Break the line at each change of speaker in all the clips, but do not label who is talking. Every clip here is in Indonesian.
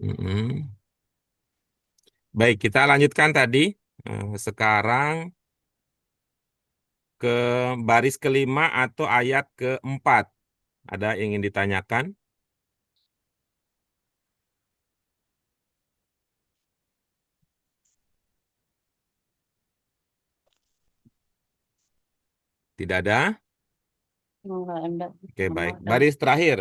Mm-mm. Baik, kita lanjutkan tadi. Sekarang ke baris kelima atau ayat keempat. Ada yang ingin ditanyakan? Tidak ada?
Enggak ada
Oke, baik.
sama
Baris terakhir.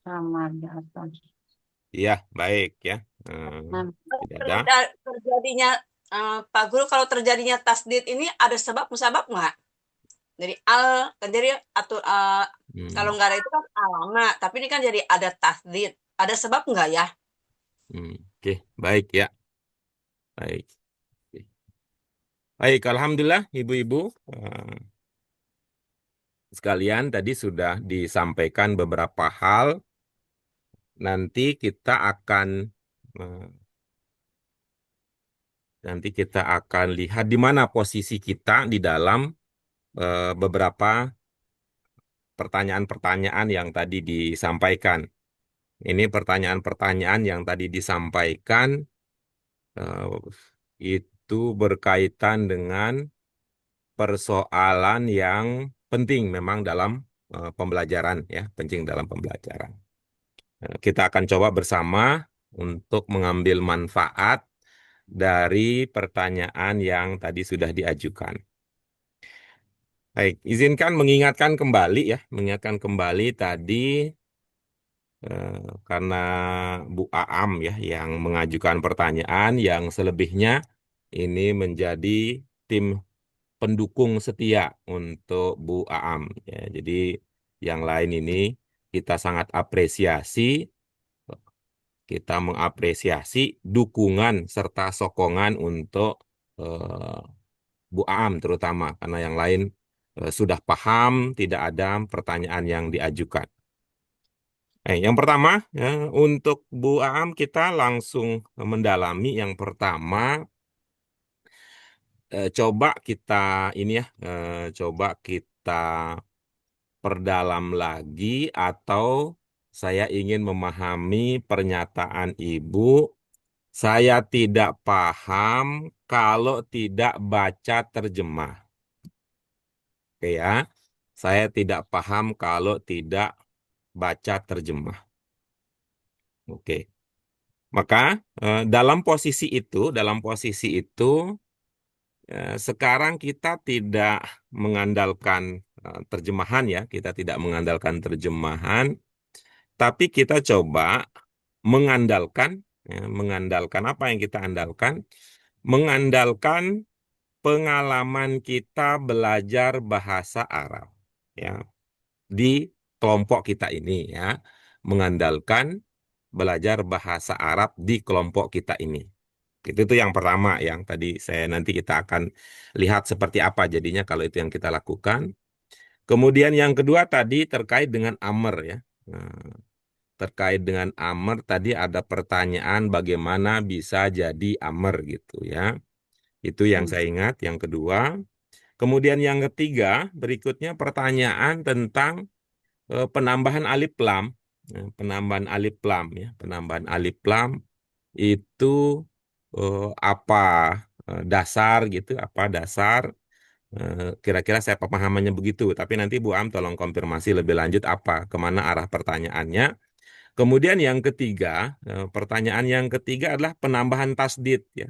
sama data.
Iya, baik ya. Eh,
Nah,
Tidak ada.
Terjadinya Pak Guru, kalau terjadinya tasdid ini ada sebab musabab nggak? Dari jadi atau kalau
Hmm,
nggak ada itu kan alama, tapi ini kan jadi ada tasdid. Ada sebab nggak ya?
Oke, baik ya. Baik. Oke. Baik, alhamdulillah ibu-ibu sekalian tadi sudah disampaikan beberapa hal. Nanti kita akan eh, lihat di mana posisi kita di dalam beberapa pertanyaan-pertanyaan yang tadi disampaikan. Ini pertanyaan-pertanyaan yang tadi disampaikan eh, itu berkaitan dengan persoalan yang penting memang dalam pembelajaran ya, penting dalam pembelajaran. Kita akan coba bersama untuk mengambil manfaat dari pertanyaan yang tadi sudah diajukan. Baik, izinkan mengingatkan kembali tadi karena Bu Aam ya yang mengajukan pertanyaan, yang selebihnya ini menjadi tim pendukung setia untuk Bu Aam. Ya, jadi yang lain ini kita sangat apresiasi, kita mengapresiasi dukungan serta sokongan untuk eh, Bu Aam terutama karena yang lain sudah paham, tidak ada pertanyaan yang diajukan. Yang pertama, ya, untuk Bu Aam kita langsung mendalami yang pertama. Coba kita ini ya, coba kita perdalam lagi atau saya ingin memahami pernyataan Ibu. Saya tidak paham kalau tidak baca terjemah. Oke ya, saya tidak paham kalau tidak baca terjemah. Oke, maka dalam posisi itu sekarang kita tidak mengandalkan terjemahan ya, kita tidak mengandalkan terjemahan, tapi kita coba mengandalkan, mengandalkan apa yang kita andalkan? Mengandalkan pengalaman kita belajar bahasa Arab ya di kelompok kita ini ya, mengandalkan belajar bahasa Arab di kelompok kita ini. Itu yang pertama yang tadi nanti kita akan lihat seperti apa jadinya kalau itu yang kita lakukan. Kemudian yang kedua tadi terkait dengan Amr ya. Nah, terkait dengan Amr tadi ada pertanyaan bagaimana bisa jadi Amr gitu ya. Itu yang saya ingat yang kedua. Kemudian yang ketiga berikutnya pertanyaan tentang penambahan alif lam. Penambahan alif lam ya, penambahan alif lam itu apa dasar gitu, apa dasar kira-kira saya pemahamannya begitu. Tapi nanti Bu Am tolong konfirmasi lebih lanjut apa kemana arah pertanyaannya. Kemudian yang ketiga, pertanyaan yang ketiga adalah penambahan tasdid ya,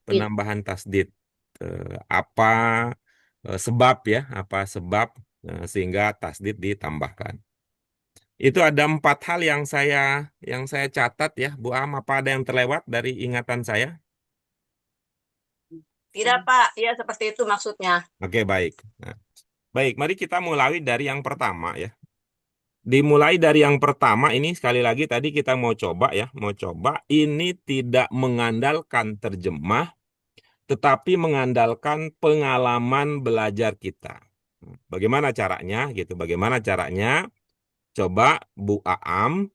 penambahan tasdid. Apa sebab ya, apa sebab sehingga tasdid ditambahkan. Itu ada 4 hal yang saya catat ya, Bu Am. Apa ada yang terlewat dari ingatan saya?
Tidak, Pak. Ya, seperti itu maksudnya.
Oke, baik. Nah, baik, mari kita mulai dari yang pertama ya. Dimulai dari yang pertama ini sekali lagi tadi kita mau coba ini tidak mengandalkan terjemah, tetapi mengandalkan pengalaman belajar kita. Bagaimana caranya gitu? Bagaimana caranya? Coba Bu Aam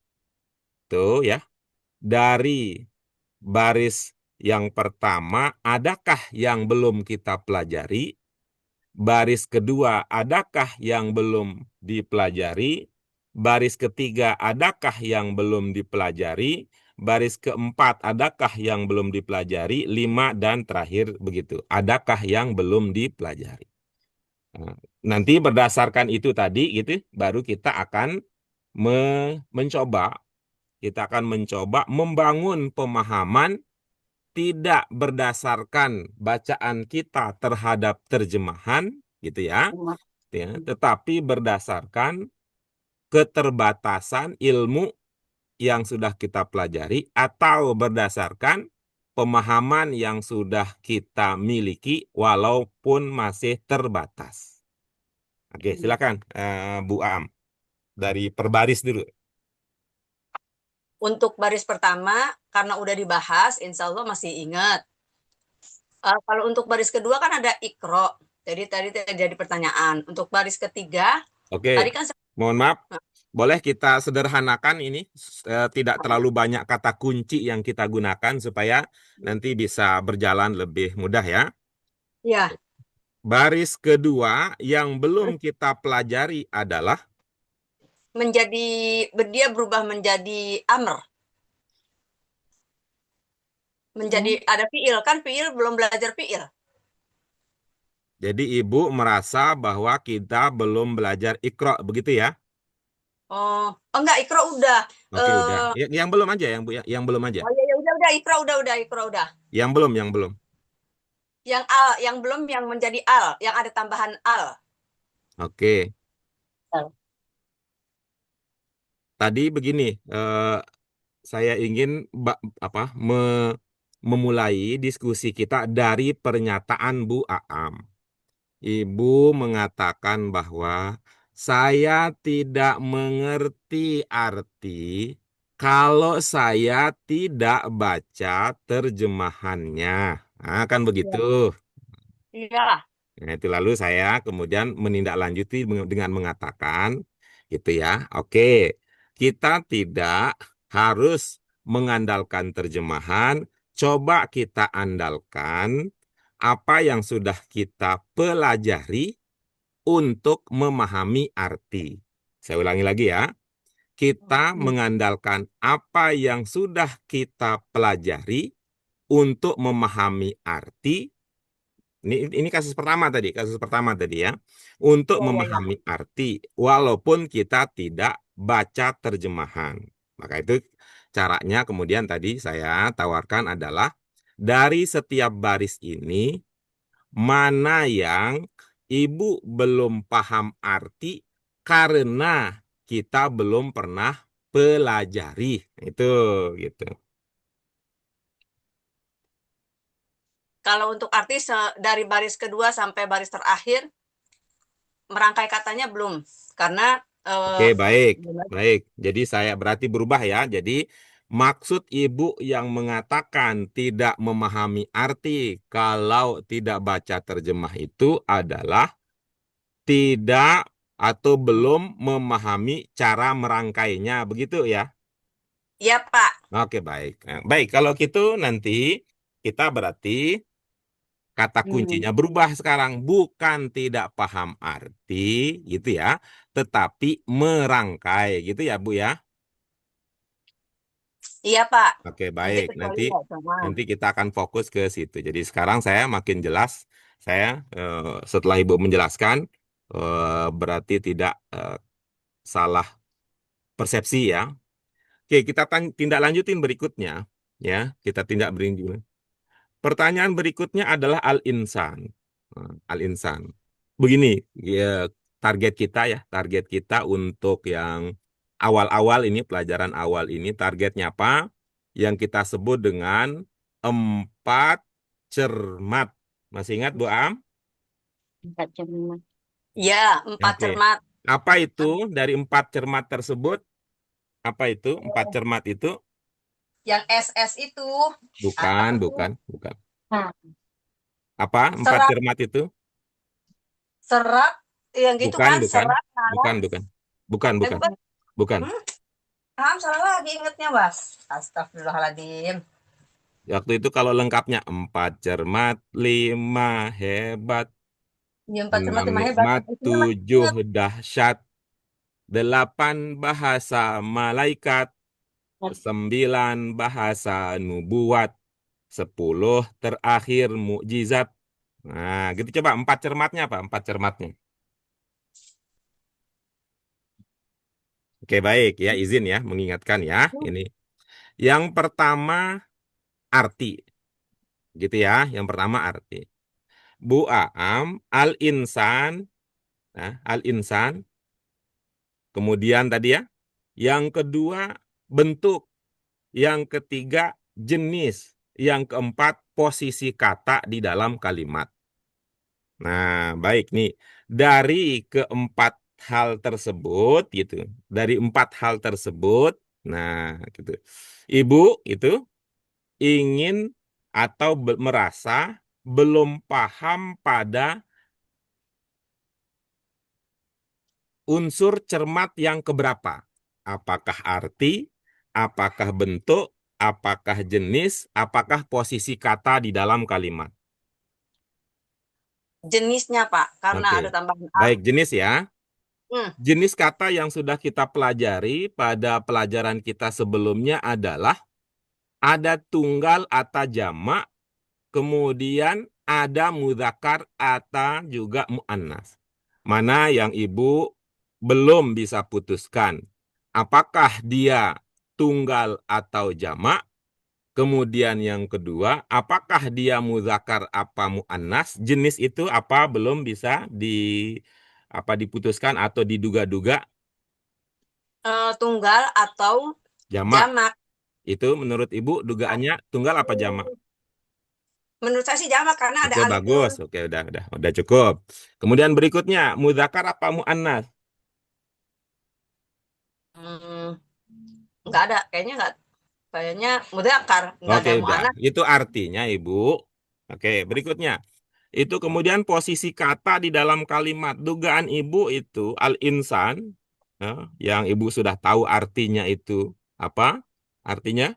tuh ya, dari baris yang pertama, adakah yang belum kita pelajari? Baris kedua, adakah yang belum dipelajari? baris ketiga adakah yang belum dipelajari, baris keempat adakah yang belum dipelajari, 5 dan terakhir begitu. Adakah yang belum dipelajari? Nah, nanti berdasarkan itu tadi gitu baru kita akan mencoba membangun pemahaman tidak berdasarkan bacaan kita terhadap terjemahan gitu ya, tetapi berdasarkan keterbatasan ilmu yang sudah kita pelajari atau berdasarkan pemahaman yang sudah kita miliki walaupun masih terbatas. Oke, silakan Bu Am dari perbaris dulu.
Untuk baris pertama, karena udah dibahas, insya Allah masih ingat. Kalau untuk baris kedua kan ada ikro. Jadi tadi jadi pertanyaan. Untuk baris ketiga, tadi
Oke,
kan
mohon maaf. Boleh kita sederhanakan ini, tidak terlalu banyak kata kunci yang kita gunakan supaya nanti bisa berjalan lebih mudah ya.
ya
Baris kedua yang belum kita pelajari adalah
menjadi dia berubah menjadi amr. Menjadi ada fiil kan fiil belum belajar fiil.
jadi Ibu merasa bahwa kita belum belajar Iqra begitu ya?
Oh, enggak ikro udah.
Oke, udah. Yang belum aja yang Bu ya, yang belum aja.
Oh iya ya udah ikro udah.
Yang belum, yang belum.
Yang belum yang menjadi al, yang ada tambahan al.
Oke. Tadi begini, saya ingin memulai diskusi kita dari pernyataan Bu Aam. Ibu mengatakan bahwa saya tidak mengerti arti kalau saya tidak baca terjemahannya. Nah, kan begitu.
Iya.
Nah, itu lalu saya kemudian menindaklanjuti dengan mengatakan gitu ya. Oke, kita tidak harus mengandalkan terjemahan, coba kita andalkan apa yang sudah kita pelajari untuk memahami arti. Saya ulangi lagi ya. Kita mengandalkan apa yang sudah kita pelajari untuk memahami arti. Ini kasus pertama tadi ya. Untuk
Ya.
memahami arti walaupun kita tidak baca terjemahan. Maka itu caranya kemudian tadi saya tawarkan adalah dari setiap baris ini mana yang Ibu belum paham arti karena kita belum pernah pelajari. Itu gitu.
Kalau untuk artis dari baris kedua sampai baris terakhir merangkai katanya belum karena
Oke, baik. Baik. Jadi saya berarti berubah ya. Jadi maksud Ibu yang mengatakan tidak memahami arti kalau tidak baca terjemah itu adalah tidak atau belum memahami cara merangkainya, begitu ya?
Iya Pak.
Oke, baik. Nah, baik, kalau gitu nanti kita berarti kata kuncinya berubah sekarang. Bukan tidak paham arti, gitu ya. Tetapi merangkai, gitu ya, Bu ya?
Iya Pak.
Oke,
Nanti
baik.
kecuali
Nanti
ya sama.
nanti kita akan fokus ke situ. Jadi sekarang saya makin jelas. Saya setelah Ibu menjelaskan, berarti tidak salah persepsi ya. Oke, kita tindak lanjutin berikutnya. Ya, kita tindak berikutnya. Pertanyaan berikutnya adalah al-insan. Al-insan. Begini, ya, target kita untuk yang awal-awal ini, pelajaran awal ini, targetnya apa? Yang kita sebut dengan 4 cermat. Masih ingat, Bu Am?
4 cermat.
Iya, 4
Oke.
cermat.
Apa itu dari 4 cermat tersebut? Apa itu 4 cermat itu?
Yang SS itu apa
Bukan,
tuh?
bukan, bukan.
Nah,
Apa 4
Serat,
cermat itu?
serat yang gitu
Bukan,
kan,
bukan,
serat, naras.
bukan. Bukan, bukan,
Bukan.
bukan.
Salah lagi ingetnya, Bas. Astagfirullahaladzim.
Waktu itu kalau lengkapnya 4 cermat, 5 hebat,
Ya, 4 cermat
6
5 hebat.
nikmat,
Isinya masih
7
inget.
dahsyat, 8 bahasa malaikat, 9 bahasa nubuat, 10 terakhir mukjizat. Nah, gitu coba 4 cermatnya apa? 4 cermatnya. Oke, baik ya, izin ya mengingatkan ya. Ini yang pertama arti, gitu ya. Yang pertama arti. Bu Aam, al-insan, nah, al-insan. Kemudian tadi ya, yang kedua bentuk, yang ketiga jenis, yang keempat posisi kata di dalam kalimat. Nah, baik nih. Dari keempat hal tersebut gitu. Dari 4 hal tersebut, nah gitu. Ibu itu ingin atau merasa belum paham pada unsur cermat yang keberapa? Apakah arti, apakah bentuk, apakah jenis, apakah posisi kata di dalam kalimat?
Jenisnya, Pak, karena
Oke.
ada tambahan A.
Baik, jenis ya.
Hmm.
Jenis kata yang sudah kita pelajari pada pelajaran kita sebelumnya adalah ada tunggal atau jamak, kemudian ada mudzakkar atau juga muannas. Mana yang ibu belum bisa putuskan? Apakah dia tunggal atau jamak? Kemudian yang kedua, apakah dia mudzakkar apa muannas? Jenis itu apa belum bisa diputuskan atau diduga-duga.
Tunggal atau
Jamak.
jamak.
Itu menurut ibu dugaannya tunggal apa jamak?
Menurut saya sih jamak karena ada
Oke,
alif
bagus.
nun.
Oke, udah cukup. Kemudian berikutnya, mudzakkar apa muannas?
Hmm, nggak ada, kayaknya mudzakkar, nggak
Oke,
ada
udah.
muannats.
Itu artinya, Ibu. Oke, berikutnya. Itu kemudian posisi kata di dalam kalimat. Dugaan Ibu itu al-insan, ya, yang Ibu sudah tahu artinya itu apa? Artinya?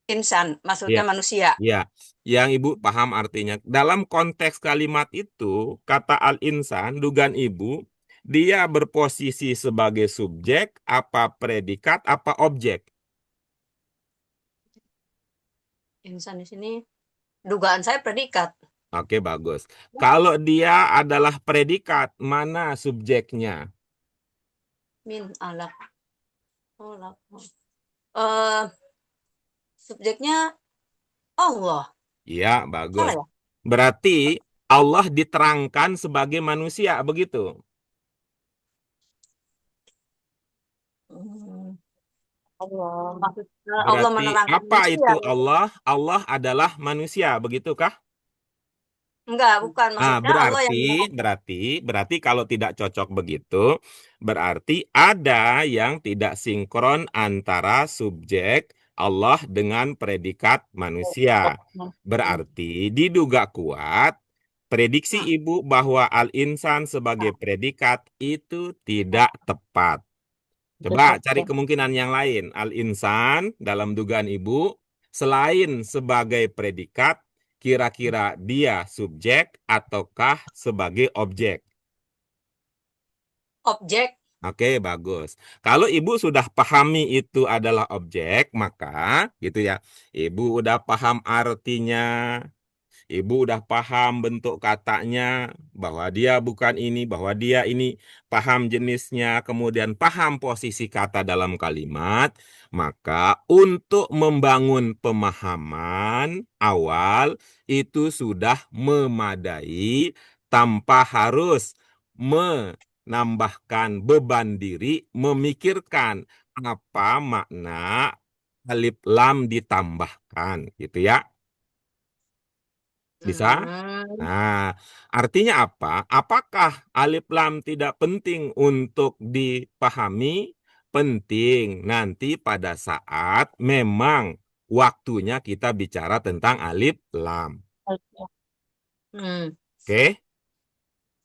Insan, maksudnya
Ya,
manusia.
ya. Yang Ibu paham artinya. Dalam konteks kalimat itu, kata al-insan, dugaan Ibu, dia berposisi sebagai subjek, apa predikat, apa objek.
Insan di sini, dugaan saya predikat.
Oke, bagus. Kalau dia adalah predikat, mana subjeknya?
Min alak. Olak. Eh, subjeknya Allah.
Iya, bagus.
Salah ya?
Berarti Allah diterangkan sebagai manusia, begitu.
Hmm, Allah. Maksudnya Allah
Berarti
menerangkan
apa
manusia.
itu Allah? Allah adalah manusia, begitukah?
Enggak, bukan.
Ah,
Maksudnya Allah
berarti,
yang menerangkan.
berarti, berarti kalau tidak cocok begitu, berarti ada yang tidak sinkron antara subjek Allah dengan predikat manusia.
Hmm.
Berarti diduga kuat prediksi
Hmm.
ibu bahwa al-insan sebagai predikat itu tidak tepat. Coba cari kemungkinan yang lain. Al-insan dalam dugaan ibu selain sebagai predikat, kira-kira dia subjek ataukah sebagai objek?
Objek.
Oke, bagus. Kalau ibu sudah pahami itu adalah objek, maka gitu ya, ibu udah paham artinya, ibu udah paham bentuk katanya, bahwa dia bukan ini, bahwa dia ini, paham jenisnya, kemudian paham posisi kata dalam kalimat, maka untuk membangun pemahaman awal itu sudah memadai tanpa harus menambahkan beban diri memikirkan apa makna alif lam ditambahkan, gitu ya. Bisa?
Hmm.
Nah, artinya apa? Apakah alif lam tidak penting untuk dipahami? Penting nanti pada saat memang waktunya kita bicara tentang alif lam.
Hmm.
Oke?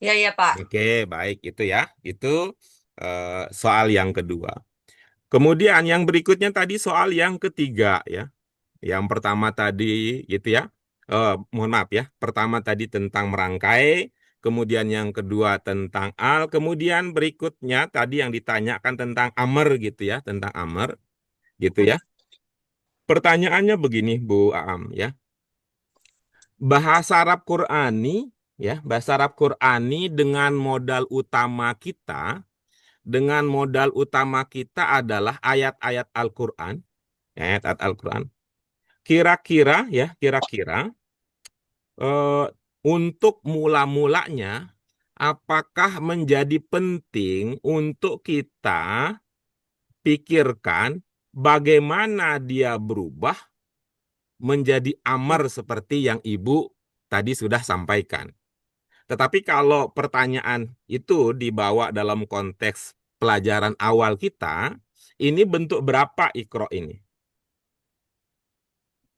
Iya, iya, Pak.
Oke, baik itu ya. Itu soal yang kedua. Kemudian yang berikutnya tadi soal yang ketiga ya. Yang pertama tadi gitu ya. Mohon maaf ya. Pertama tadi tentang merangkai, kemudian yang kedua tentang al, kemudian berikutnya tadi yang ditanyakan tentang amr gitu ya, tentang amr gitu ya. Pertanyaannya begini Bu Aam ya. Bahasa Arab Qur'ani ya, bahasa Arab Qur'ani dengan modal utama kita adalah ayat-ayat Al-Qur'an, ayat-ayat Al-Qur'an. Kira-kira untuk mula-mulanya apakah menjadi penting untuk kita pikirkan bagaimana dia berubah menjadi amar seperti yang Ibu tadi sudah sampaikan. Tetapi kalau pertanyaan itu dibawa dalam konteks pelajaran awal kita, ini bentuk berapa Iqra ini?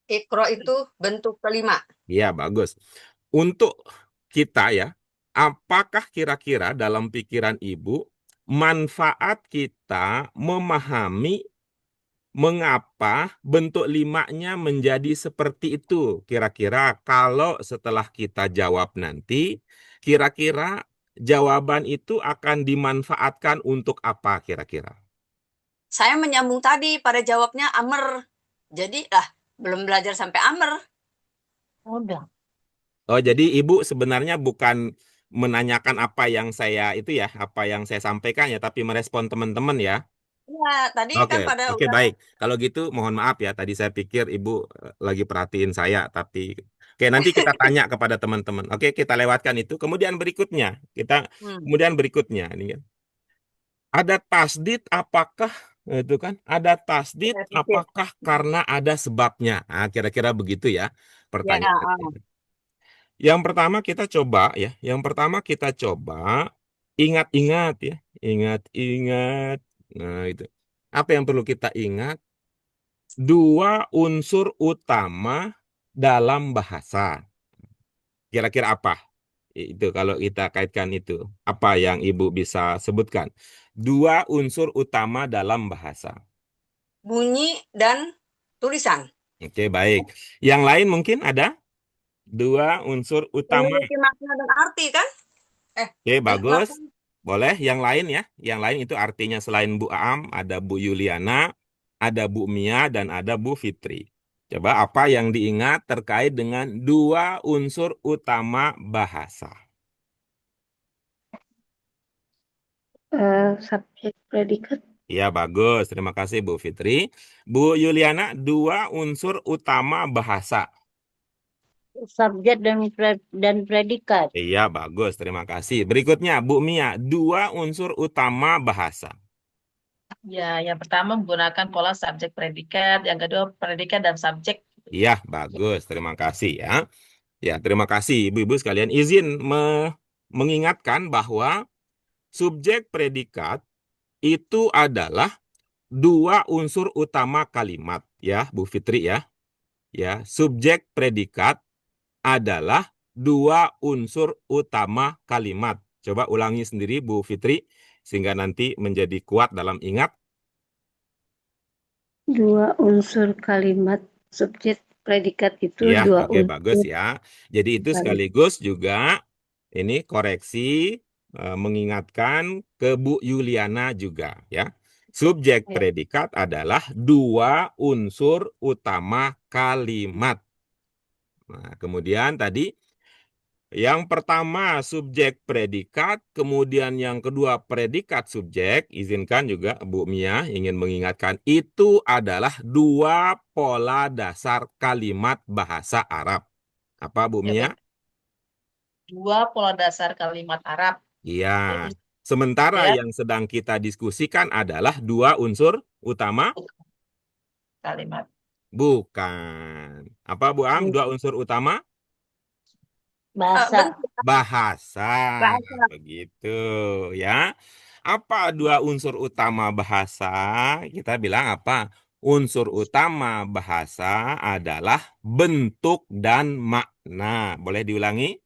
Iqra itu bentuk kelima.
Ya, bagus. Untuk kita ya, apakah kira-kira dalam pikiran Ibu manfaat kita memahami mengapa bentuk limanya menjadi seperti itu? Kira-kira kalau setelah kita jawab nanti, kira-kira jawaban itu akan dimanfaatkan untuk apa kira-kira?
Saya menyambung tadi pada jawabnya amr. Jadi belum belajar sampai amr.
Udah.
Oh, jadi Ibu sebenarnya bukan menanyakan apa yang saya sampaikan ya, tapi merespon teman-teman ya.
Iya, tadi
Oke,
kan pada
oke
udah
baik. Kalau gitu mohon maaf ya, tadi saya pikir Ibu lagi perhatiin saya, tapi oke nanti kita tanya kepada teman-teman. Oke, kita lewatkan itu.
hmm,
Kemudian berikutnya ini kan. Ada tasdid apakah itu kan? Ada tasdid
repetisi.
apakah karena ada sebabnya? Nah, kira-kira begitu ya
Ya,
pertanyaannya. Yang pertama kita coba ingat-ingat ya, ingat-ingat. Nah, itu. Apa yang perlu kita ingat? Dua unsur utama dalam bahasa. Kira-kira apa? Itu kalau kita kaitkan itu. Apa yang Ibu bisa sebutkan? Dua unsur utama dalam bahasa.
bunyi dan tulisan.
Oke, baik. Yang lain mungkin ada dua unsur utama.
Memiliki makna dan arti kan?
Oke, bagus.
Makna
Boleh yang lain ya. Yang lain itu artinya selain Bu Aam, ada Bu Yuliana, ada Bu Mia, dan ada Bu Fitri. Coba apa yang diingat terkait dengan dua unsur utama bahasa?
Subjek predikat.
Ya, bagus. Terima kasih Bu Fitri. Bu Yuliana, dua unsur utama bahasa.
Subjek dan predikat.
Iya, bagus. Terima kasih. Berikutnya, Bu Mia, dua unsur utama bahasa.
Ya, yang pertama menggunakan pola subjek predikat, yang kedua predikat dan subjek.
Iya, bagus. Terima kasih ya. Ya, terima kasih Ibu-ibu sekalian. Izin mengingatkan bahwa subjek predikat itu adalah dua unsur utama kalimat ya, Bu Fitri ya. Ya, subjek predikat adalah dua unsur utama kalimat. Coba ulangi sendiri Bu Fitri sehingga nanti menjadi kuat dalam ingat.
Dua unsur kalimat subjek predikat itu
Ya,
dua
oke bagus
unsur
ya. Jadi itu
kalimat.
sekaligus juga ini koreksi mengingatkan ke Bu Yuliana juga ya. Subjek
Ya.
predikat adalah dua unsur utama kalimat. Nah, kemudian tadi yang pertama subjek predikat, kemudian yang kedua predikat subjek. Izinkan juga Bu Mia ingin mengingatkan itu adalah dua pola dasar kalimat bahasa Arab. Apa Bu
Ya,
Mia?
baik. Dua pola dasar kalimat Arab,
Iya.
yaitu
Sementara
subjek
yang sedang kita diskusikan adalah dua unsur utama?
kalimat.
Bukan. Apa Bu Am? Dua unsur utama?
Bahasa.
bentuk
Bahasa.
bahasa.
Begitu ya. Apa dua unsur utama bahasa? Kita bilang apa? Unsur utama bahasa adalah bentuk dan makna. Boleh diulangi?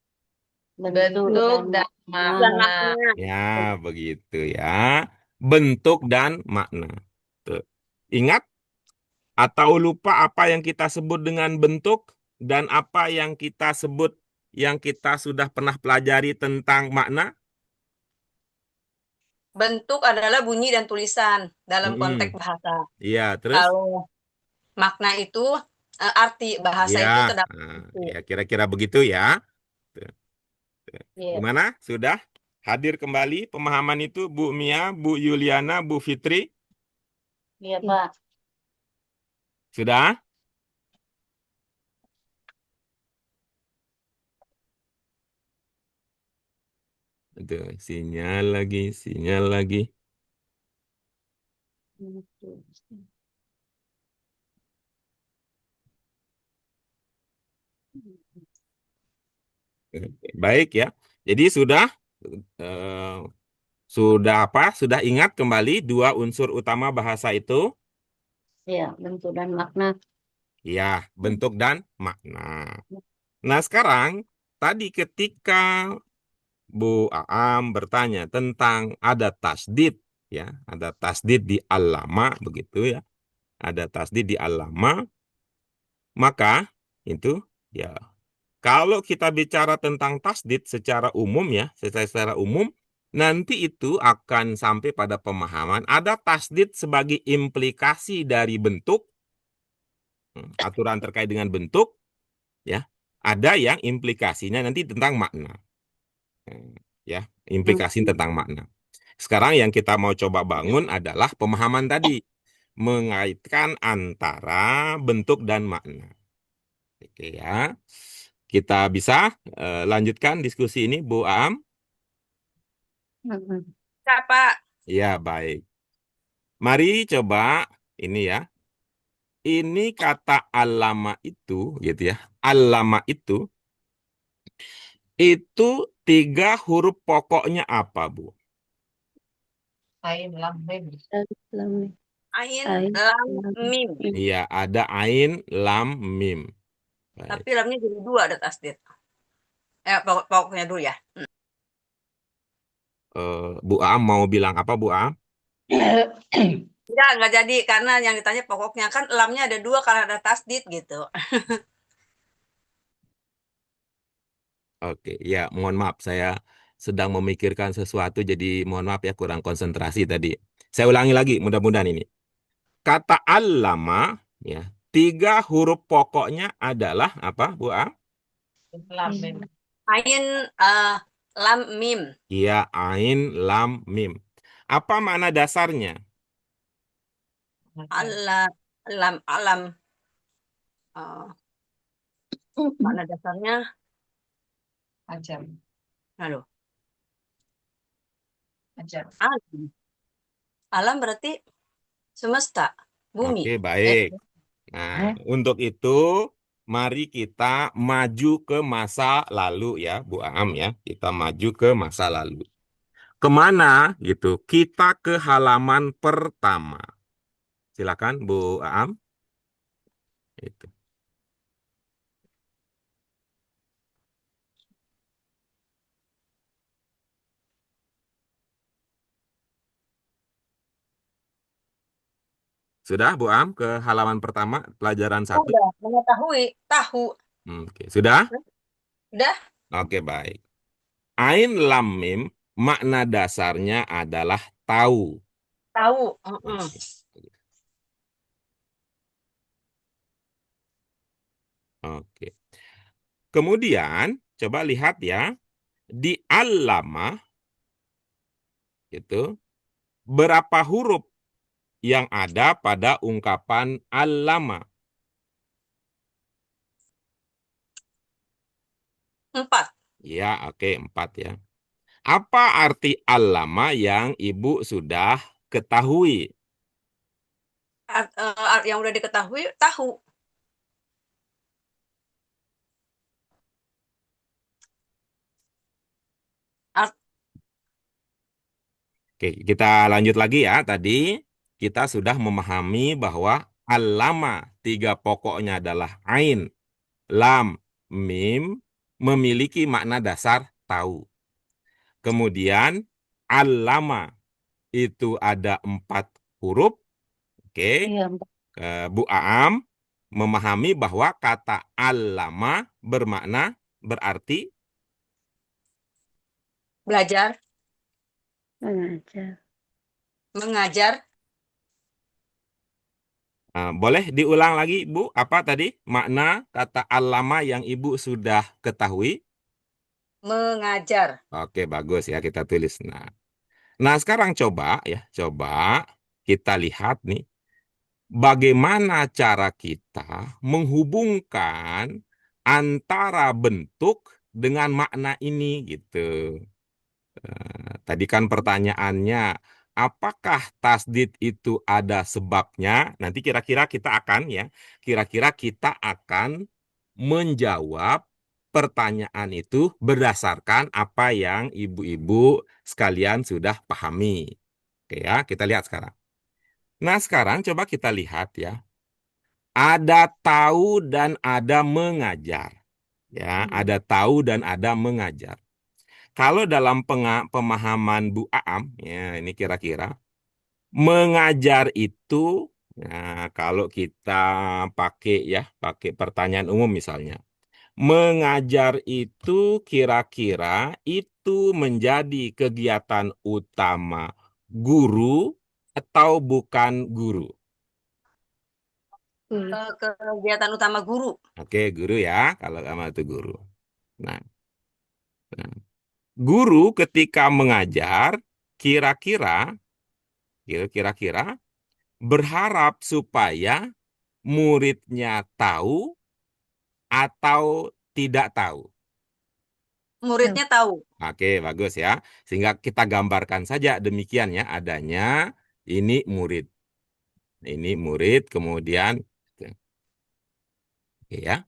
Bentuk dan
Dan
makna.
makna.
Ya, begitu ya. Bentuk dan makna. Tuh. Ingat atau lupa apa yang kita sebut dengan bentuk dan apa yang kita sebut yang kita sudah pernah pelajari tentang makna?
Bentuk adalah bunyi dan tulisan dalam konteks
Mm-mm.
bahasa.
Iya, terus?
Kalau makna itu arti, bahasa
Ya,
itu terdapat arti.
ya kira-kira begitu ya. Tuh, tuh.
Iya.
Gimana? Sudah hadir kembali pemahaman itu Bu Mia, Bu Yuliana, Bu Fitri?
Iya, Pak.
Sudah? Itu sinyal lagi, sinyal lagi. Baik ya. Jadi eh, sudah apa? Sudah ingat kembali dua unsur utama bahasa itu?
Ya, bentuk dan makna.
Ya, bentuk dan makna. Nah, sekarang tadi ketika Bu Aam bertanya tentang ada tasdid, ya, ada tasdid di allama begitu ya, ada tasdid di allama, maka itu ya kalau kita bicara tentang tasdid secara umum ya, secara umum nanti itu akan sampai pada pemahaman ada tasdid sebagai implikasi dari bentuk, aturan terkait dengan bentuk, ya, ada yang implikasinya nanti tentang makna. Ya, implikasi tentang makna. Sekarang yang kita mau coba bangun adalah pemahaman tadi, mengaitkan antara bentuk dan makna. Oke ya, kita bisa lanjutkan diskusi ini, Bu Am?
Kak, Pak.
Ya, baik. Mari coba ini ya. Ini kata alama itu, gitu ya. Alama itu 3 huruf pokoknya apa, Bu?
Ain, lam, mim.
Lam,
Ain,
Ain,
lam,
lam,
mim.
mim.
Iya, ada ain, lam, mim. Baik.
Tapi lamnya jadi 2 ada tasdid. Pokoknya dulu ya.
Bu Am mau bilang apa, Bu Am?
Enggak jadi karena yang ditanya pokoknya kan lamnya ada 2 karena ada tasdid gitu.
Oke, ya mohon maaf saya sedang memikirkan sesuatu jadi mohon maaf ya kurang konsentrasi tadi. Saya ulangi lagi mudah-mudahan ini. Kata allama ya, 3 huruf pokoknya adalah apa, Bu Am?
Lam, mim.
Ain, lam, mim.
Iya, ain, lam, mim. Apa makna dasarnya?
Alam, alam, alam. Makna dasarnya,
Ajar,
halo,
ajar.
alam. Alam berarti semesta, bumi.
Oke, baik. Nah, untuk itu mari kita maju ke masa lalu ya, Bu Am ya. Kita maju ke masa lalu. Kemana gitu? Kita ke halaman pertama. Silakan Bu Am. Itu. Sudah Bu Am ke halaman pertama pelajaran 1?
Udah, mengetahui, tahu.
Oke, sudah?
Udah,
Oke, baik. Ain lam mim makna dasarnya adalah tahu.
tahu.
Oke. Kemudian coba lihat ya di allama itu berapa huruf yang ada pada ungkapan allama?
4.
Ya, oke, 4 ya. Apa arti allama yang Ibu sudah ketahui?
Yang udah diketahui, tahu. Art,
Oke, kita lanjut lagi ya. Tadi kita sudah memahami bahwa allama 3 pokoknya adalah ain, lam, mim memiliki makna dasar tahu. Kemudian allama itu ada 4 huruf. Oke,
Iya,
Bu Aam memahami bahwa kata allama bermakna berarti
Belajar,
Mengajar.
mengajar,
boleh diulang lagi, Bu? Apa tadi makna kata allama yang Ibu sudah ketahui?
mengajar.
Oke, bagus ya kita tulis. Nah, sekarang coba kita lihat nih, bagaimana cara kita menghubungkan antara bentuk dengan makna ini gitu. Tadi kan pertanyaannya, apakah tasdid itu ada sebabnya? Nanti kira-kira kita akan menjawab pertanyaan itu berdasarkan apa yang ibu-ibu sekalian sudah pahami. Oke ya, kita lihat sekarang. Nah, sekarang coba kita lihat ya. Ada tahu dan ada mengajar. Ya, ada tahu dan ada mengajar. Kalau dalam pemahaman Bu Aam, ya ini kira-kira mengajar itu, nah kalau kita pakai pertanyaan umum misalnya, mengajar itu kira-kira itu menjadi kegiatan utama guru atau bukan guru?
Guru.
Kegiatan utama guru.
Oke, guru ya, kalau sama itu guru. Nah, nah, guru ketika mengajar kira-kira kira-kira berharap supaya muridnya tahu atau tidak tahu.
Muridnya tahu.
Oke, bagus ya. Sehingga kita gambarkan saja demikian ya adanya ini murid. Ini murid kemudian oke ya.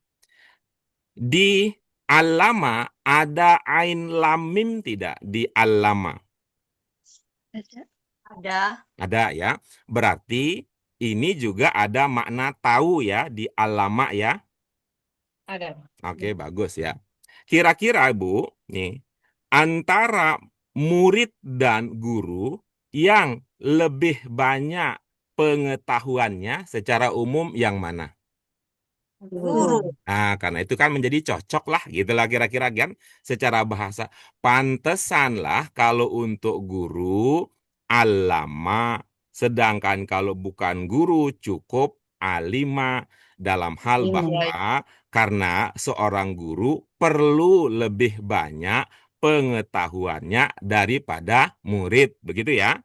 Di allama ada ain lam mim tidak di allama?
Ada.
Ada.
Ada ya. Berarti ini juga ada makna tahu ya di allama ya.
Ada.
Oke, bagus ya. Kira-kira Bu, nih antara murid dan guru yang lebih banyak pengetahuannya secara umum yang mana?
Guru.
Nah, karena itu kan menjadi cocok lah, gitulah kira-kira kan secara bahasa. Pantesan lah kalau untuk guru alama, sedangkan kalau bukan guru cukup alima dalam hal
Lima.
bahwa karena seorang guru perlu lebih banyak pengetahuannya daripada murid, begitu ya?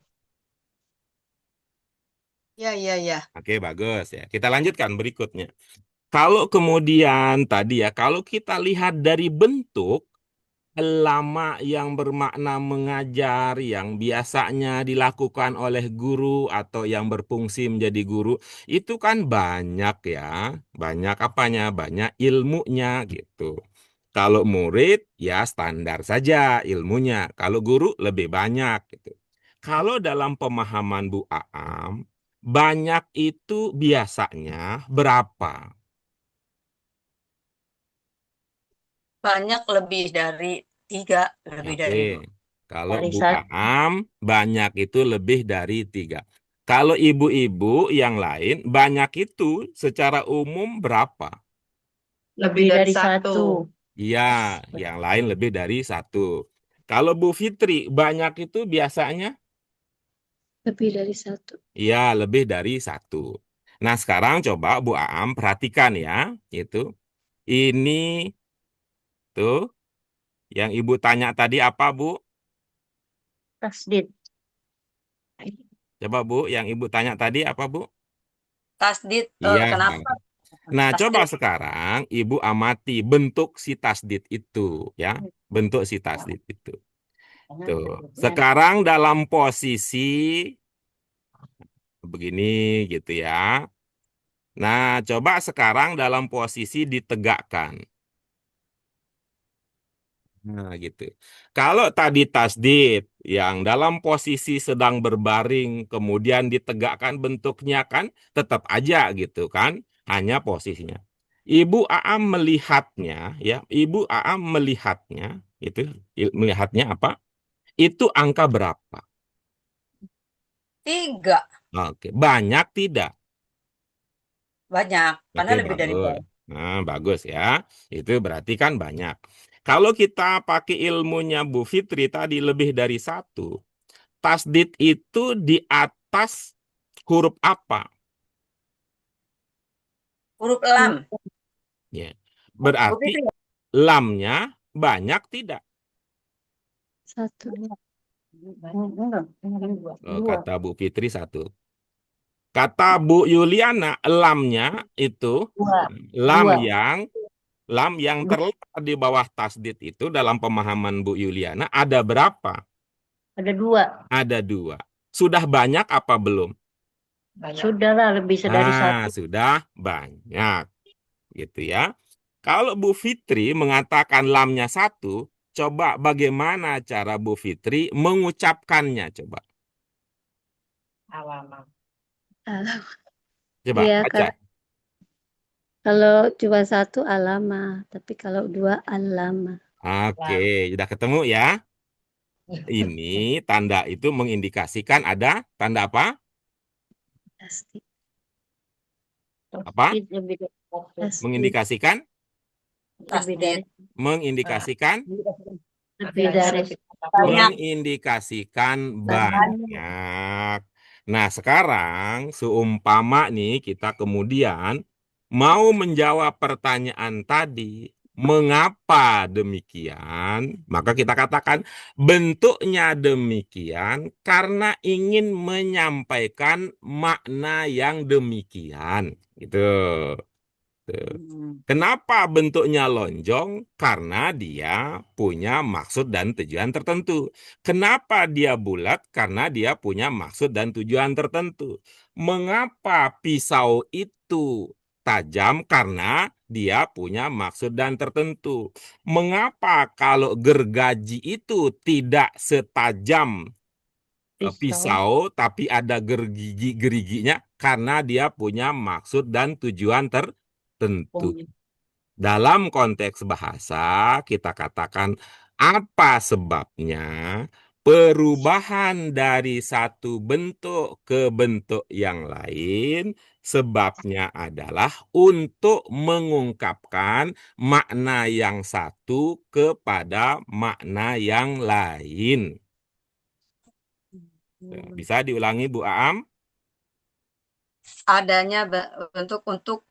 Ya, ya, ya.
Oke, bagus ya. Kita lanjutkan berikutnya. Kalau kemudian tadi ya, kalau kita lihat dari bentuk lama yang bermakna mengajar, yang biasanya dilakukan oleh guru atau yang berfungsi menjadi guru, itu kan banyak ya, banyak apanya, banyak ilmunya gitu. Kalau murid ya standar saja ilmunya, kalau guru lebih banyak gitu. Kalau dalam pemahaman Bu Aam, banyak itu biasanya berapa?
Banyak lebih dari 3, lebih dari
Oke,
2.
kalau
Dari
Bu
satu.
Aam banyak itu lebih dari 3. Kalau ibu-ibu yang lain banyak itu secara umum berapa?
Lebih dari satu.
Iya, yang lain lebih dari 1. Kalau Bu Fitri banyak itu biasanya?
Lebih dari satu.
Iya, lebih dari 1. Nah, sekarang coba Bu Aam perhatikan ya, itu. Ini tuh yang Ibu tanya tadi apa, Bu?
Tasdid.
Coba Bu, yang Ibu tanya tadi apa, Bu?
Tasdid,
Iya.
kenapa
Nah, coba
tasdid?
sekarang Ibu amati bentuk si tasdid itu, ya. Bentuk si tasdid itu. Tuh. Sekarang dalam posisi begini gitu ya. Nah, coba sekarang dalam posisi ditegakkan. Nah, gitu. Kalau tadi tasdid yang dalam posisi sedang berbaring kemudian ditegakkan bentuknya kan tetap aja gitu kan, hanya posisinya. Ibu Aam melihatnya ya, Ibu Aam melihatnya itu melihatnya apa? Itu angka berapa?
3.
Oke, banyak tidak?
Banyak, karena
Oke,
lebih dari
bagus.
2.
Nah, bagus ya. Itu berarti kan banyak. Kalau kita pakai ilmunya Bu Fitri tadi lebih dari satu, tasdid itu di atas huruf apa?
Huruf lam.
Ya.
Bu
Berarti
Fitri.
lamnya banyak tidak?
Satu.
Oh, kata Bu Fitri satu. Kata Bu Yuliana, lamnya itu
Dua.
lam
Dua.
yang terletak di bawah tasdid itu dalam pemahaman Bu Yuliana ada berapa?
Ada dua.
Ada dua. Sudah banyak apa belum?
Banyak.
Sudah lah lebih dari satu.
Sudah banyak. Gitu ya. Kalau Bu Fitri mengatakan lamnya satu, coba bagaimana cara Bu Fitri mengucapkannya? Coba.
Alamak.
Alam.
Coba
Iya,
baca.
kalau cuma satu alama, tapi kalau dua alama.
Oke, sudah ketemu ya. Ini tanda itu mengindikasikan ada tanda apa?
Pasti.
Apa?
Lebih dari pasti.
Mengindikasikan?
Tasdid.
Mengindikasikan?
Lebih dari
Banyak.
Mengindikasikan banyak. Nah, sekarang seumpama nih kita kemudian mau menjawab pertanyaan tadi, mengapa demikian? Maka kita katakan bentuknya demikian karena ingin menyampaikan makna yang demikian. Gitu. Tuh. Kenapa bentuknya lonjong? Karena dia punya maksud dan tujuan tertentu. Kenapa dia bulat? Karena dia punya maksud dan tujuan tertentu. Mengapa pisau itu tajam? Karena dia punya maksud dan tertentu. Mengapa kalau gergaji itu tidak setajam pisau, tapi ada geriginya? Karena dia punya maksud dan tujuan tertentu. Dalam konteks bahasa, kita katakan apa sebabnya perubahan dari satu bentuk ke bentuk yang lain. Sebabnya adalah untuk mengungkapkan makna yang satu kepada makna yang lain. Bisa diulangi, Bu Aam?
Adanya bentuk untuk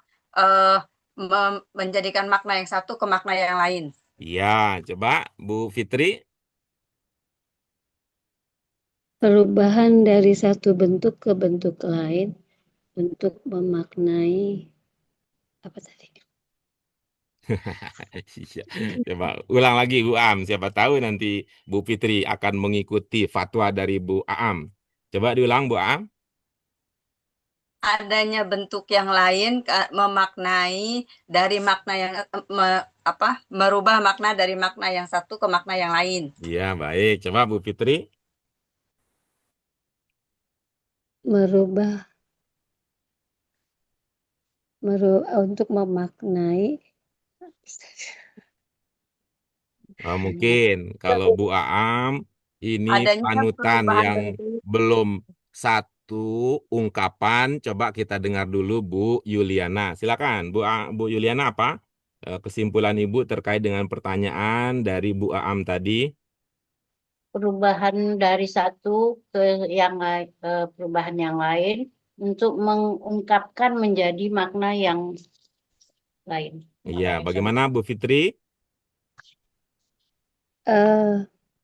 menjadikan makna yang satu ke makna yang lain.
Iya, coba Bu Fitri.
perubahan dari satu bentuk ke bentuk lain untuk memaknai apa tadi?
Iya. Coba ulang lagi Bu Am. Siapa tahu nanti Bu Fitri akan mengikuti fatwa dari Bu Aam. Coba diulang Bu Am.
Adanya bentuk yang lain memaknai dari makna yang merubah makna dari makna yang satu ke makna yang lain.
Iya, baik. Coba Bu Fitri.
Merubah untuk memaknai
Mungkin kalau Bu Aam ini
Adanya
panutan
perubahan
yang
dari
belum satu ungkapan. Coba kita dengar dulu Bu Yuliana. Silakan Bu Yuliana, apa kesimpulan Ibu terkait dengan pertanyaan dari Bu Aam tadi?
perubahan dari satu ke yang lain, perubahan yang lain untuk mengungkapkan menjadi makna yang lain.
Iya, bagaimana Bu Fitri?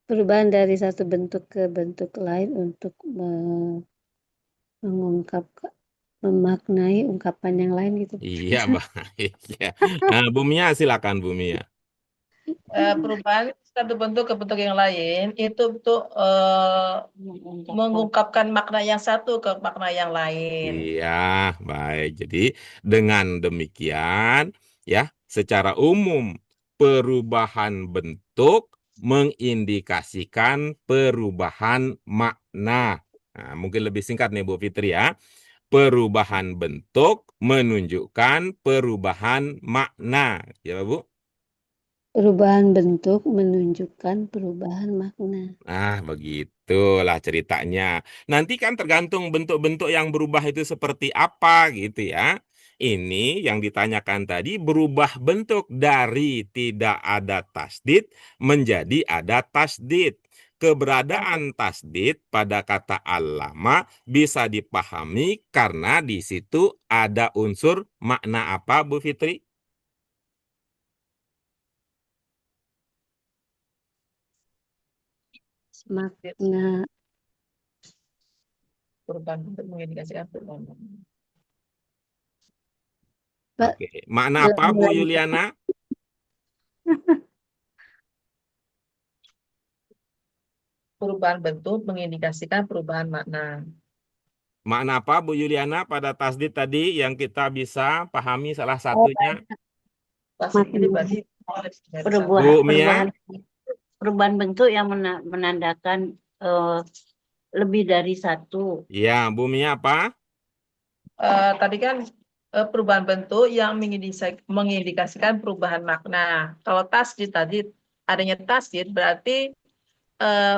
perubahan dari satu bentuk ke bentuk lain untuk mengungkapkan memaknai ungkapan yang lain gitu.
Iya, baik. Ya. Nah, Bu Mia, silakan Bu Mia.
Perubahan satu bentuk ke bentuk yang lain itu untuk mengungkapkan makna yang satu ke makna yang lain.
Iya, baik. Jadi dengan demikian, ya, secara umum perubahan bentuk mengindikasikan perubahan makna. Nah, mungkin lebih singkat nih Bu Fitri ya. Perubahan bentuk menunjukkan perubahan makna. Ya, Bu?
Perubahan bentuk menunjukkan perubahan makna.
Begitulah ceritanya. Nanti kan tergantung bentuk-bentuk yang berubah itu seperti apa gitu ya. Ini yang ditanyakan tadi berubah bentuk dari tidak ada tasdid menjadi ada tasdid. Keberadaan tasdid pada kata allama bisa dipahami karena di situ ada unsur makna apa, Bu Fitri?
Makna
Perubahan bentuk mengindikasikan perubahan makna.
Pak,
Oke, makna apa, Bu
ulangi.
Yuliana?
Perubahan bentuk mengindikasikan perubahan makna.
Makna apa, Bu Yuliana, pada tasdid tadi yang kita bisa pahami salah satunya?
Tasdid ini
Makna.
berarti dari satu.
Bu Mia?
perubahan bentuk yang menandakan lebih dari satu.
Ya, Bu Mia apa?
Tadi kan perubahan bentuk yang mengindikasikan perubahan makna. Kalau tasdid tadi adanya tasdid berarti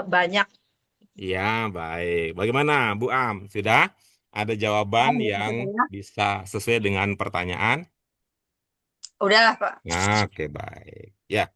banyak.
Ya, baik. Bagaimana, Bu Am? Sudah ada jawaban yang bisa sesuai dengan pertanyaan?
Udah, Pak.
Nah, oke, baik. Ya,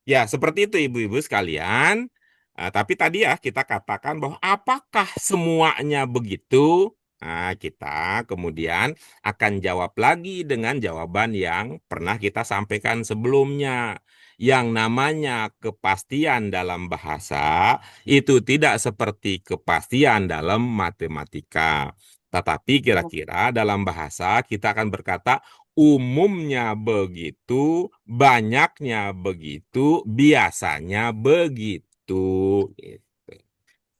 ya seperti itu ibu-ibu sekalian. Tapi tadi ya kita katakan bahwa apakah semuanya begitu? Nah, kita kemudian akan jawab lagi dengan jawaban yang pernah kita sampaikan sebelumnya. Yang namanya kepastian dalam bahasa itu tidak seperti kepastian dalam matematika. Tetapi kira-kira dalam bahasa kita akan berkata umumnya begitu, banyaknya begitu, biasanya begitu. Gitu.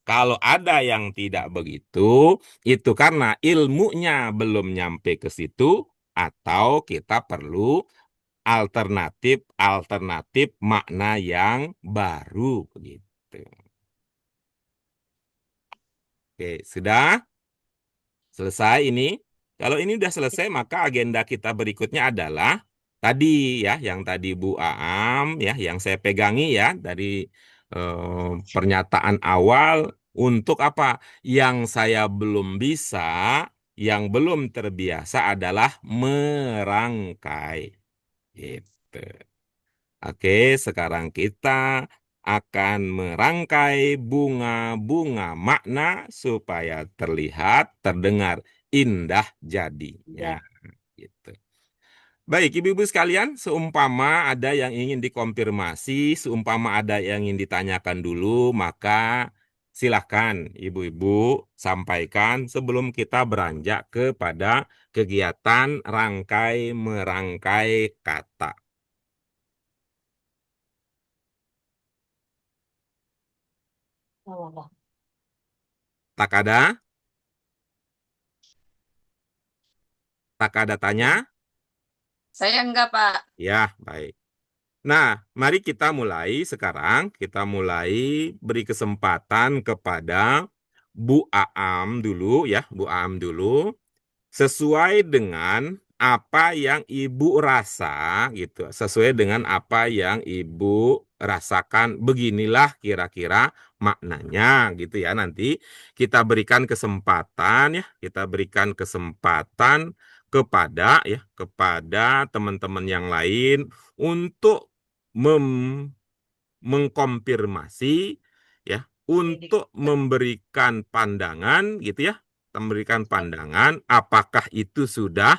Kalau ada yang tidak begitu, itu karena ilmunya belum nyampe ke situ, atau kita perlu alternatif makna yang baru. Begitu. Oke, sudah selesai ini. Kalau ini sudah selesai, maka agenda kita berikutnya adalah tadi ya, yang tadi Bu Aam ya, yang saya pegangi ya dari pernyataan awal untuk apa? Yang saya belum bisa, yang belum terbiasa adalah merangkai. Gitu. Oke, sekarang kita akan merangkai bunga-bunga makna supaya terlihat, terdengar indah jadinya. Gitu. Baik, ibu-ibu sekalian, seumpama ada yang ingin dikonfirmasi, seumpama ada yang ingin ditanyakan dulu, maka silahkan ibu-ibu sampaikan sebelum kita beranjak kepada kegiatan rangkai-merangkai kata. Tak ada? Tak ada tanya?
Saya enggak, Pak.
Ya, baik. Nah, mari kita mulai sekarang. Kita mulai beri kesempatan kepada Bu Aam dulu ya, Bu Aam dulu. Sesuai dengan apa yang Ibu rasa gitu. Sesuai dengan apa yang Ibu rasakan. Beginilah kira-kira maknanya gitu ya. Nanti kita berikan kesempatan ya, kita berikan kesempatan kepada teman-teman yang lain untuk mengkonfirmasi ya, untuk memberikan pandangan gitu ya, memberikan pandangan apakah itu sudah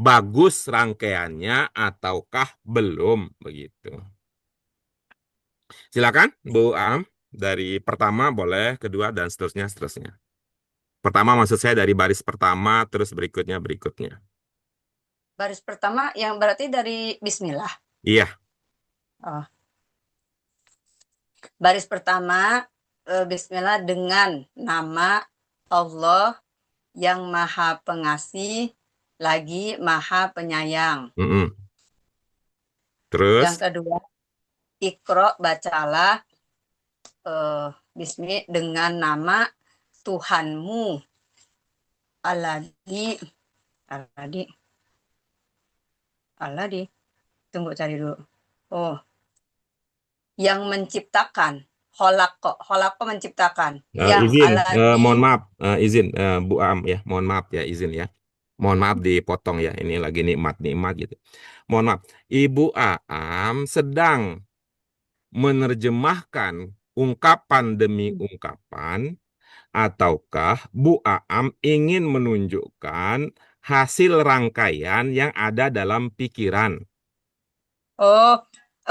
bagus rangkaiannya ataukah belum begitu. Silakan Bu Am, dari pertama boleh, kedua dan seterusnya. Pertama maksud saya dari baris pertama terus berikutnya.
Baris pertama yang berarti dari bismillah.
Iya.
Oh. Baris pertama bismillah dengan nama Allah yang Maha Pengasih lagi Maha Penyayang.
Terus
Yang kedua, Iqra bacalah bismi dengan nama Tuhanmu. Alladzi. Tunggu cari dulu. Oh. Yang menciptakan. Kholaqo menciptakan. Yang
izin,
Alladzi.
mohon maaf, izin Bu Am ya, mohon maaf ya, izin ya. Mohon maaf dipotong ya, ini lagi nikmat-nikmat gitu. Mohon maaf, Ibu Aam sedang menerjemahkan ungkapan demi ungkapan, ataukah Bu Aam ingin menunjukkan hasil rangkaian yang ada dalam pikiran?
Oh,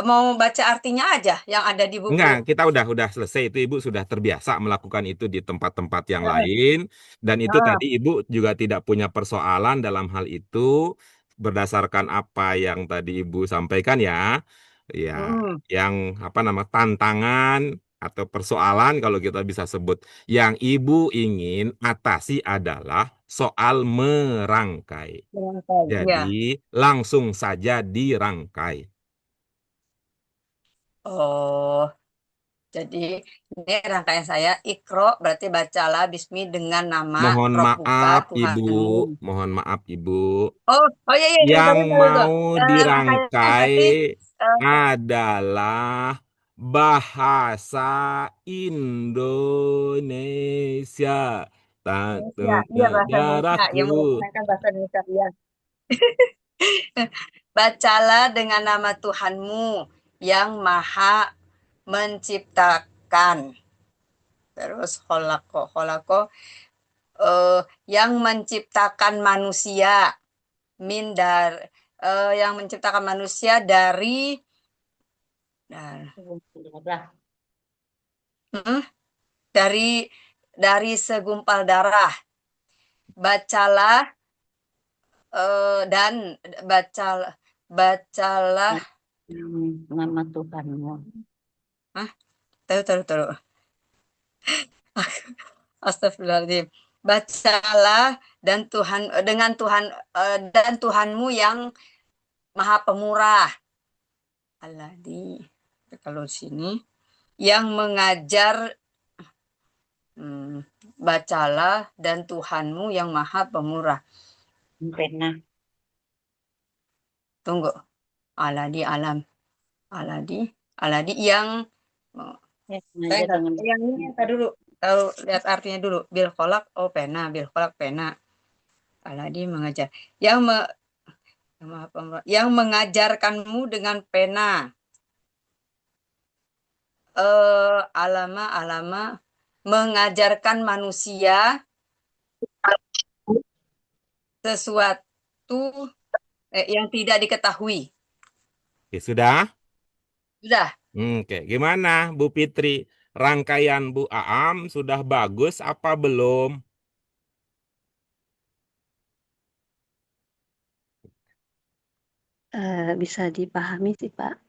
mau baca artinya aja yang ada di
Enggak,
buku.
kita udah selesai itu. Ibu sudah terbiasa melakukan itu di tempat-tempat yang lain, dan itu
Ah,
tadi Ibu juga tidak punya persoalan dalam hal itu berdasarkan apa yang tadi Ibu sampaikan ya. Ya,
mm.
yang apa nama tantangan atau persoalan kalau kita bisa sebut yang Ibu ingin atasi adalah soal merangkai.
Ya.
Jadi langsung saja dirangkai.
Oh, jadi ini rangkaian saya. Ikro berarti bacalah Bismi dengan nama
Mohon
Robbuka
maaf, Ibu.
Tuhanmu.
Mohon maaf, Ibu.
Oh, oh iya iya, iya,
Yang
betul betul betul.
mau
Rangkaian
dirangkai
berarti eh,
adalah bahasa Indonesia.
Indonesia. Iya,
Tante
bahasa Indonesia
darahku.
yang menggunakan bahasa Indonesia. Iya. Bacalah dengan nama Tuhanmu yang Maha Menciptakan. Terus holako yang menciptakan manusia yang menciptakan manusia dari
Darah.
hmm, dari segumpal darah. Bacalah dan bacalah
Nama Tuhanmu.
taruh. Astagfirullahaladzim. Bacalah dengan Tuhan dan Tuhanmu yang Maha Pemurah. Alladzi, kalau di sini yang mengajar, bacalah dan Tuhanmu yang Maha Pemurah.
Pena.
Tunggu. Aladi yang
Ya,
yang ini kita dulu tahu lihat artinya dulu. Bil kolak pena, bil kolak pena. Aladi mengajar yang mengajarkanmu dengan pena. Alama mengajarkan manusia sesuatu yang tidak diketahui.
Oke, sudah?
Sudah.
Oke, gimana Bu Fitri? Rangkaian Bu Aam sudah bagus apa belum?
Bisa dipahami sih, Pak.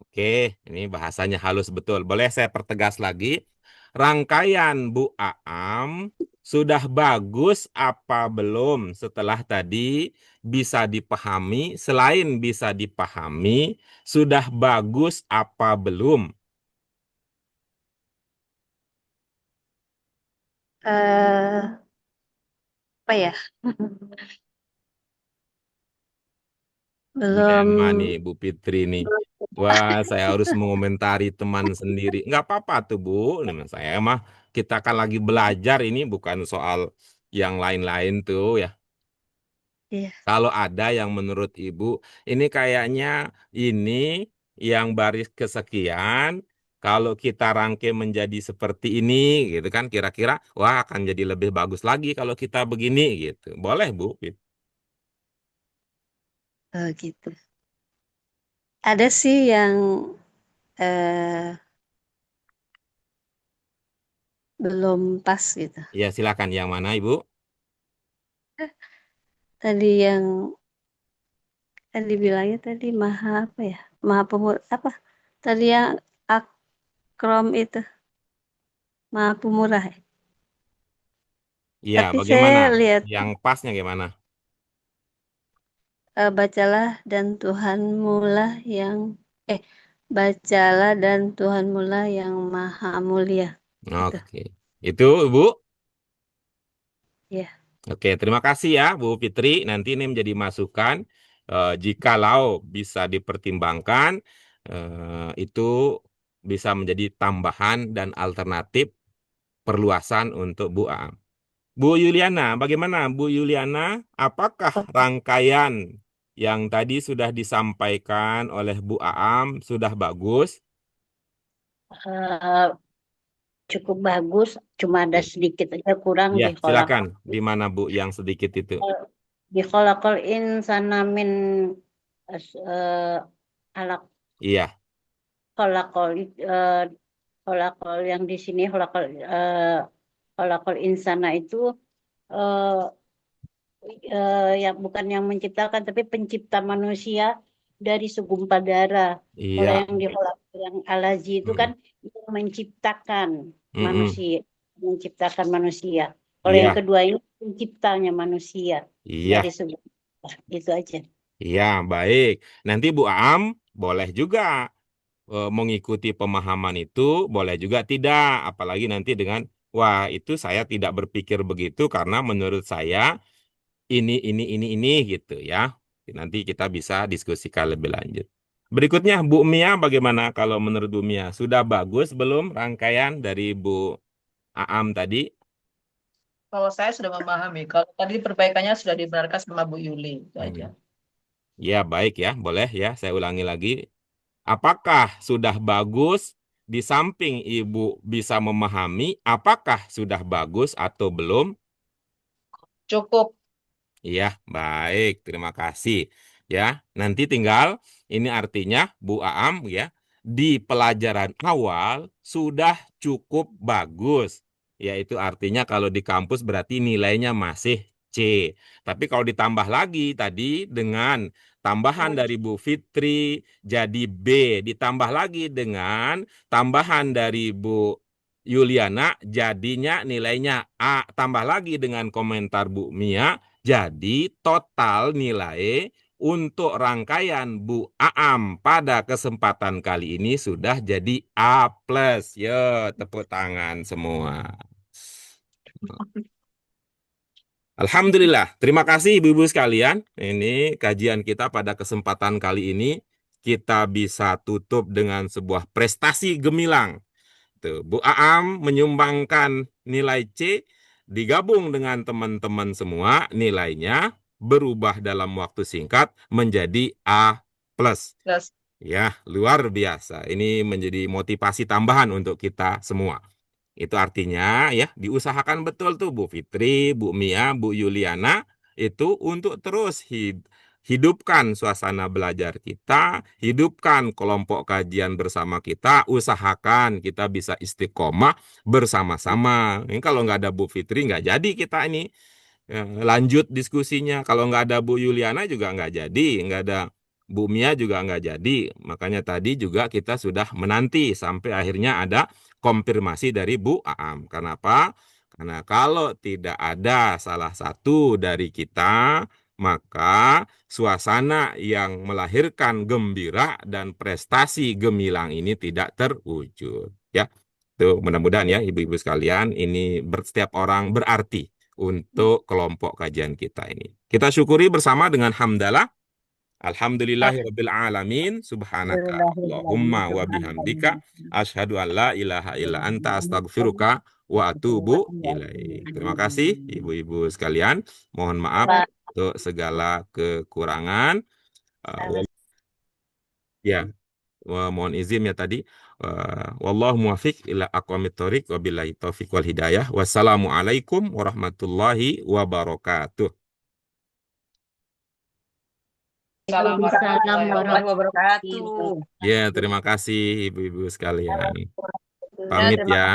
Oke, ini bahasanya halus betul. Boleh saya pertegas lagi? Rangkaian Bu Aam sudah bagus apa belum setelah tadi bisa dipahami? Selain bisa dipahami, sudah bagus apa belum?
Eh, apa ya? Belum.
Dilema nih Bu Fitri nih. Wah, saya harus mengomentari teman sendiri. Nggak apa-apa tuh Bu. Nah, saya mah kita kan lagi belajar ini bukan soal yang lain-lain tuh ya.
Iya.
Kalau ada yang menurut Ibu, ini kayaknya ini yang baris kesekian, kalau kita rangkai menjadi seperti ini, gitu kan, kira-kira, wah akan jadi lebih bagus lagi kalau kita begini, gitu. Boleh, Bu?
Gitu. Ada sih yang eh, belum pas gitu.
Ya, silakan. Yang mana, Ibu?
Tadi yang bilangnya tadi maha apa ya? Maha pemur apa? Tadi yang akrom itu maha pemurah ya.
Iya,
Tapi
bagaimana?
saya lihat
Yang pasnya gimana?
bacalah dan Tuhanmu lah yang bacalah dan Tuhanmu lah yang maha mulia. Gitu.
Oke. Itu, Ibu.
Ya.
Oke, terima kasih ya, Bu Fitri. Nanti ini menjadi masukan. Jikalau bisa dipertimbangkan, itu bisa menjadi tambahan dan alternatif perluasan untuk Bu Aam. Bu Yuliana, bagaimana Bu Yuliana? Apakah rangkaian yang tadi sudah disampaikan oleh Bu Aam sudah bagus?
Eh, cukup bagus, cuma ada sedikit aja kurang
Ya,
di kolak.
silakan. Di mana Bu yang sedikit itu?
Di kolakol insana min eh, alak
Iya,
kolakol kolakol yang di sini kolakol insana itu eh, ya bukan yang menciptakan tapi pencipta manusia dari segumpal darah. Kalau
iya.
yang di kolakol yang alazi itu kan yang menciptakan
Mm-mm.
manusia, menciptakan manusia. Kalau
Iya,
yang kedua ini penciptanya manusia
iya,
dari segumpal. Itu aja.
iya, baik. Nanti Bu Aam boleh juga mengikuti pemahaman itu, boleh juga tidak. Apalagi nanti dengan, wah itu saya tidak berpikir begitu karena menurut saya ini gitu ya. Nanti kita bisa diskusikan lebih lanjut. Berikutnya Bu Mia, bagaimana kalau menurut Bu Mia? Sudah bagus belum rangkaian dari Bu Aam tadi?
Kalau saya sudah memahami, kalau tadi perbaikannya sudah dibenarkan sama Bu Yuli, itu aja.
Ya, baik ya, boleh ya, saya ulangi lagi. Apakah sudah bagus di samping Ibu bisa memahami, apakah sudah bagus atau belum?
Cukup.
Iya, baik, terima kasih. Ya, nanti tinggal ini artinya Bu Aam ya, di pelajaran awal sudah cukup bagus. Yaitu artinya kalau di kampus berarti nilainya masih C. Tapi kalau ditambah lagi tadi dengan tambahan dari Bu Fitri jadi B, ditambah lagi dengan tambahan dari Bu Yuliana jadinya nilainya A, tambah lagi dengan komentar Bu Mia jadi total nilai untuk rangkaian Bu Aam pada kesempatan kali ini sudah jadi A+. Yo, tepuk tangan semua. Alhamdulillah. Terima kasih Ibu-ibu sekalian. Ini kajian kita pada kesempatan kali ini kita bisa tutup dengan sebuah prestasi gemilang. Tuh, Bu Aam menyumbangkan nilai C, digabung dengan teman-teman semua, nilainya berubah dalam waktu singkat menjadi A+.
Plus.
Ya, luar biasa. Ini menjadi motivasi tambahan untuk kita semua. Itu artinya ya, diusahakan betul tuh Bu Fitri, Bu Mia, Bu Yuliana, itu untuk terus hidupkan suasana belajar kita, hidupkan kelompok kajian bersama kita, usahakan kita bisa istiqomah bersama-sama. Ini kalau nggak ada Bu Fitri, nggak jadi kita ini lanjut diskusinya. Kalau nggak ada Bu Yuliana juga nggak jadi, nggak ada Bu Mia juga nggak jadi. Makanya tadi juga kita sudah menanti sampai akhirnya ada konfirmasi dari Bu Aam. Kenapa? Karena kalau tidak ada salah satu dari kita, maka suasana yang melahirkan gembira dan prestasi gemilang ini tidak terwujud. Ya, tuh mudah-mudahan ya ibu-ibu sekalian ini setiap orang berarti untuk kelompok kajian kita ini. Kita syukuri bersama dengan hamdalah. Alhamdulillahirabbil alamin, subhanaka Allahumma wa bihamdika asyhadu an la ilaha illa anta astaghfiruka wa atubu ilaik. Terima kasih ibu-ibu sekalian. Mohon maaf untuk segala kekurangan. Ya, mohon izin ya tadi. Wallahu muwaffiq ila aqwamit thoriq wabillahi taufiq wal hidayah. Wassalamualaikum warahmatullahi wabarakatuh.
Waalaikumsalam warahmatullahi
wabarakatuh.
Ya, terima kasih ibu-ibu sekalian.
Ya,
Pamit
terima
ya.